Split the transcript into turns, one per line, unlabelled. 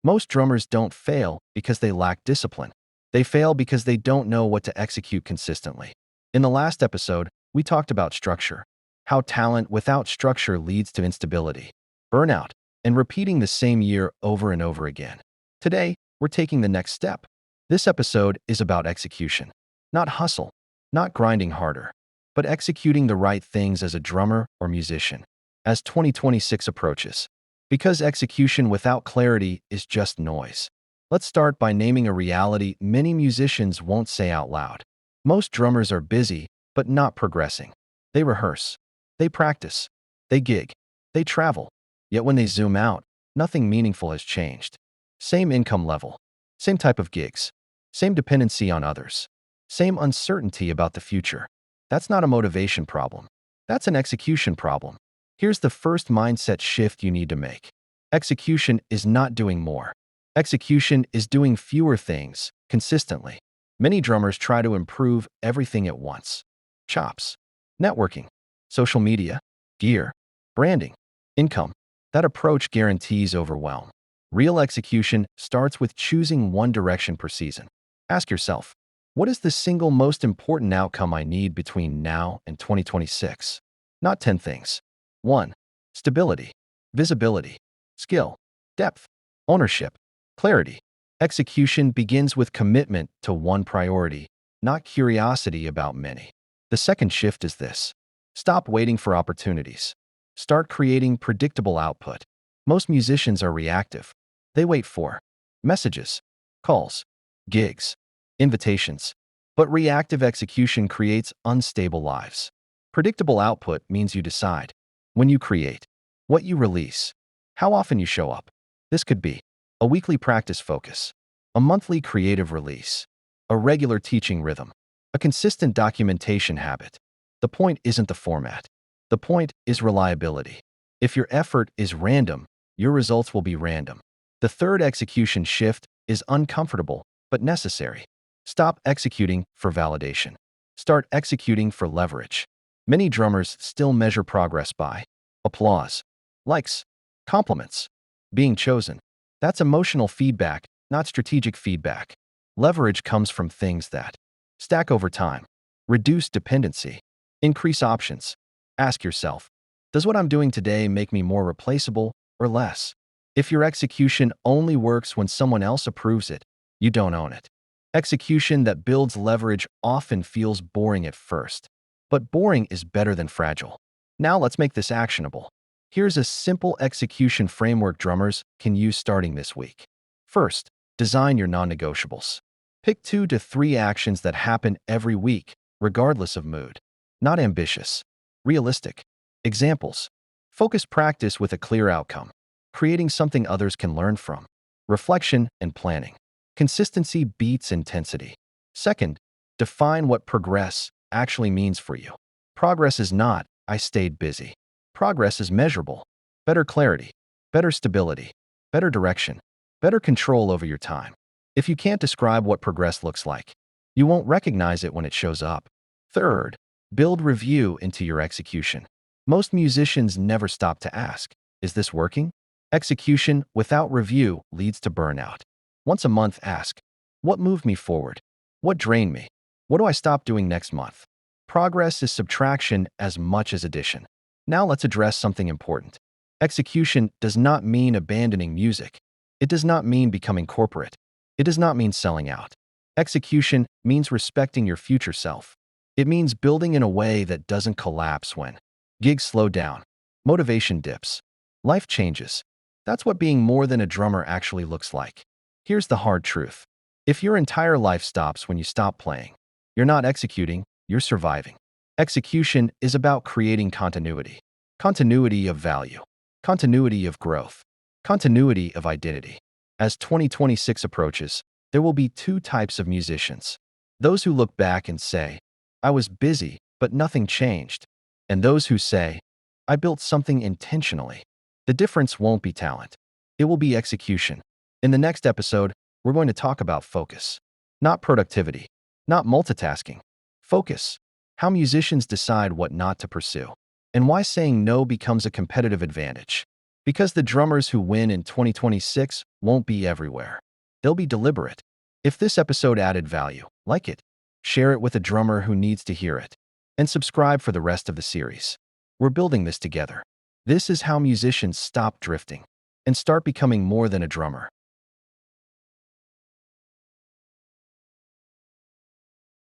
Most drummers don't fail because they lack discipline. They fail because they don't know what to execute consistently. In the last episode, we talked about structure, how talent without structure leads to instability, burnout, and repeating the same year over and over again. Today, we're taking the next step. This episode is about execution. Not hustle, not grinding harder, but executing the right things as a drummer or musician as 2026 approaches. Because execution without clarity is just noise. Let's start by naming a reality many musicians won't say out loud. Most drummers are busy, but not progressing. They rehearse, they practice, they gig, they travel. Yet when they zoom out, nothing meaningful has changed. Same income level, same type of gigs, same dependency on others, same uncertainty about the future. That's not a motivation problem. That's an execution problem. Here's the first mindset shift you need to make. Execution is not doing more. Execution is doing fewer things consistently. Many drummers try to improve everything at once. Chops, networking, social media, gear, branding, income. That approach guarantees overwhelm. Real execution starts with choosing one direction per season. Ask yourself, what is the single most important outcome I need between now and 2026? Not 10 things. 1. Stability, visibility, skill, depth, ownership, clarity. Execution begins with commitment to one priority, not curiosity about many. The second shift is this. Stop waiting for opportunities. Start creating predictable output. Most musicians are reactive. They wait for messages, calls, gigs, invitations. But reactive execution creates unstable lives. Predictable output means you decide when you create, what you release, how often you show up. This could be a weekly practice focus, a monthly creative release, a regular teaching rhythm, a consistent documentation habit. The point isn't the format. The point is reliability. If your effort is random, your results will be random. The third execution shift is uncomfortable but necessary. Stop executing for validation. Start executing for leverage. Many drummers still measure progress by applause, likes, compliments, being chosen. That's emotional feedback, not strategic feedback. Leverage comes from things that stack over time, reduce dependency, increase options. Ask yourself, does what I'm doing today make me more replaceable or less? If your execution only works when someone else approves it, you don't own it. Execution that builds leverage often feels boring at first. But boring is better than fragile. Now let's make this actionable. Here's a simple execution framework drummers can use starting this week. First, design your non-negotiables. Pick 2 to 3 actions that happen every week, regardless of mood. Not ambitious. Realistic. Examples. Focus practice with a clear outcome. Creating something others can learn from. Reflection and planning. Consistency beats intensity. Second, define what progress actually means for you. Progress is not, I stayed busy. Progress is measurable. Better clarity, better stability, better direction, better control over your time. If you can't describe what progress looks like, you won't recognize it when it shows up. Third, build review into your execution. Most musicians never stop to ask, is this working? Execution without review leads to burnout. Once a month, ask, what moved me forward? What drained me? What do I stop doing next month? Progress is subtraction as much as addition. Now let's address something important. Execution does not mean abandoning music. It does not mean becoming corporate. It does not mean selling out. Execution means respecting your future self. It means building in a way that doesn't collapse when gigs slow down, motivation dips, life changes. That's what being more than a drummer actually looks like. Here's the hard truth. If your entire life stops when you stop playing, you're not executing, you're surviving. Execution is about creating continuity. Continuity of value. Continuity of growth. Continuity of identity. As 2026 approaches, there will be 2 types of musicians. Those who look back and say, I was busy, but nothing changed. And those who say, I built something intentionally. The difference won't be talent. It will be execution. In the next episode, we're going to talk about focus. Not productivity. Not multitasking. Focus. How musicians decide what not to pursue. And why saying no becomes a competitive advantage. Because the drummers who win in 2026 won't be everywhere. They'll be deliberate. If this episode added value, like it, share it with a drummer who needs to hear it, and subscribe for the rest of the series. We're building this together. This is how musicians stop drifting and start becoming more than a drummer.